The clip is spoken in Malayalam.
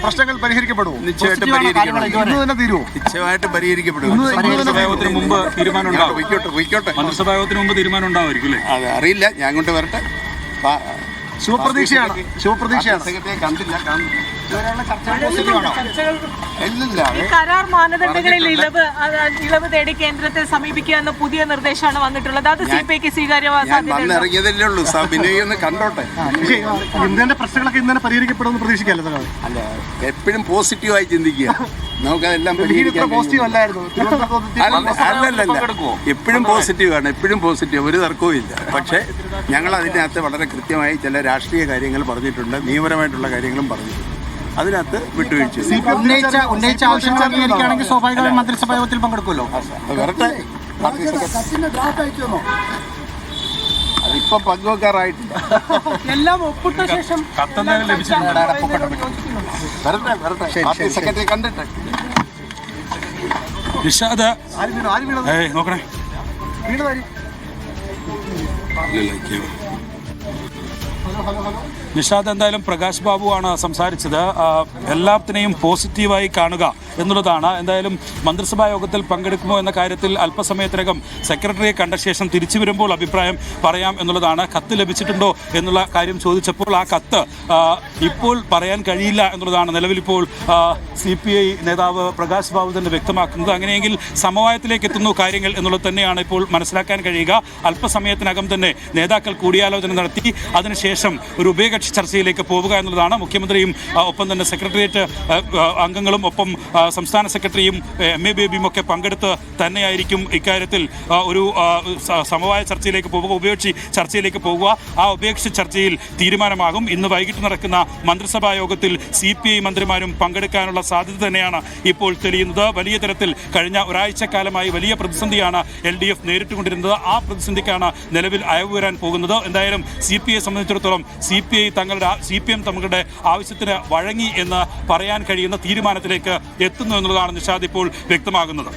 പ്രശ്നങ്ങൾ പരിഹരിക്കപ്പെടുമോ? നിശ്ചയമായിട്ടും പരിഹരിക്കപ്പെടും. മുമ്പ് തീരുമാനം മന്ത്രിസഭായോഗത്തിന് മുമ്പ് തീരുമാനം ഉണ്ടാവുമായിരിക്കും. അത് അറിയില്ല, ഞാൻ കൊണ്ട് വരട്ടെ. ശുഭപ്രതീക്ഷയാണ്. കരാർ മാനദണ്ഡങ്ങളിൽ ഇളവ് തേടി കേന്ദ്രത്തെ സമീപിക്കുക എന്ന പുതിയ നിർദ്ദേശമാണ് വന്നിട്ടുള്ളത്. അത് CPIക്ക് സ്വീകാര്യമാകാൻ ഇറങ്ങിയതല്ലേ ഉള്ളൂ. വിനയൊന്ന് കണ്ടോട്ടെ. ഇന്ത്യന്റെ പ്രശ്നങ്ങളൊക്കെ ഇന്നലെ പരിഹരിക്കപ്പെടുമെന്ന് പ്രതീക്ഷിക്കാമല്ലോ. അല്ല, എപ്പോഴും പോസിറ്റീവായി ചിന്തിക്കുക. നമുക്കതെല്ലാം അല്ലല്ല, എപ്പോഴും പോസിറ്റീവാണ്, എപ്പോഴും പോസിറ്റീവ്, ഒരു തർക്കവും ഇല്ല. പക്ഷേ ഞങ്ങൾ അതിനകത്ത് വളരെ കൃത്യമായി ചില രാഷ്ട്രീയ കാര്യങ്ങൾ പറഞ്ഞിട്ടുണ്ട്, നിയമപരമായിട്ടുള്ള കാര്യങ്ങളും പറഞ്ഞിട്ടുണ്ട്. അതിനകത്ത് വിട്ടുവീഴ്ച ഉന്നയിച്ച ആവശ്യങ്ങൾ അംഗീകരിക്കുകയാണെങ്കിൽ സ്വാഭാവികമായും മന്ത്രിസഭാ യോഗത്തിൽ പങ്കെടുക്കുമല്ലോ. വരട്ടെ. അതിപ്പം പങ്കുവെക്കാറായിട്ടില്ല. എല്ലാം ഒപ്പിട്ട ശേഷം വരട്ടെ. സെക്രട്ടറി കണ്ടിട്ട് നിഷാദ് നോക്കണേ. നിഷാദ്, എന്തായാലും പ്രകാശ് ബാബുവാണ് സംസാരിച്ചത്. എല്ലാത്തിനെയും പോസിറ്റീവായി കാണുക എന്നുള്ളതാണ്. എന്തായാലും മന്ത്രിസഭാ യോഗത്തിൽ പങ്കെടുക്കുമോ എന്ന കാര്യത്തിൽ അല്പസമയത്തിനകം സെക്രട്ടറിയെ കണ്ട ശേഷം തിരിച്ചു വരുമ്പോൾ അഭിപ്രായം പറയാം എന്നുള്ളതാണ്. കത്ത് ലഭിച്ചിട്ടുണ്ടോ എന്നുള്ള കാര്യം ചോദിച്ചപ്പോൾ ആ കത്ത് ഇപ്പോൾ പറയാൻ കഴിയില്ല എന്നുള്ളതാണ് നിലവിലിപ്പോൾ CPI നേതാവ് പ്രകാശ് ബാബു തന്നെ വ്യക്തമാക്കുന്നത്. അങ്ങനെയെങ്കിൽ സമവായത്തിലേക്ക് എത്തുന്നു കാര്യങ്ങൾ എന്നുള്ളത് തന്നെയാണ് ഇപ്പോൾ മനസ്സിലാക്കാൻ കഴിയുക. അല്പസമയത്തിനകം തന്നെ നേതാക്കൾ കൂടിയാലോചന നടത്തി അതിനുശേഷം ഒരു ഉഭയകക്ഷി ചർച്ചയിലേക്ക് പോവുക എന്നുള്ളതാണ്. മുഖ്യമന്ത്രിയും ഒപ്പം തന്നെ സെക്രട്ടേറിയറ്റ് അംഗങ്ങളും ഒപ്പം സംസ്ഥാന സെക്രട്ടറിയും MA ബേബിയും ഒക്കെ പങ്കെടുത്ത് തന്നെയായിരിക്കും ഇക്കാര്യത്തിൽ ഒരു സമവായ ചർച്ചയിലേക്ക് പോവുക, ഉഭയകക്ഷി ചർച്ചയിലേക്ക് പോവുക. ആ ഉഭയകക്ഷി ചർച്ചയിൽ തീരുമാനമാകും. ഇന്ന് വൈകിട്ട് നടക്കുന്ന മന്ത്രിസഭാ യോഗത്തിൽ CPI മന്ത്രിമാരും പങ്കെടുക്കാനുള്ള സാധ്യത തന്നെയാണ് ഇപ്പോൾ തെളിയുന്നത്. വലിയ തരത്തിൽ കഴിഞ്ഞ ഒരാഴ്ചക്കാലമായി വലിയ പ്രതിസന്ധിയാണ് LDF നേരിട്ടുകൊണ്ടിരുന്നത്. ആ പ്രതിസന്ധിക്കാണ് നിലവിൽ അയവ് വരാൻ പോകുന്നത്. എന്തായാലും CPI സംബന്ധിച്ചിടത്തോളം CPM തങ്ങളുടെ ആവശ്യത്തിന് വഴങ്ങി എന്ന് പറയാൻ കഴിയുന്ന തീരുമാനത്തിലേക്ക് എത്തുന്നു എന്നുള്ളതാണ് നിഷാദ് ഇപ്പോൾ വ്യക്തമാകുന്നത്.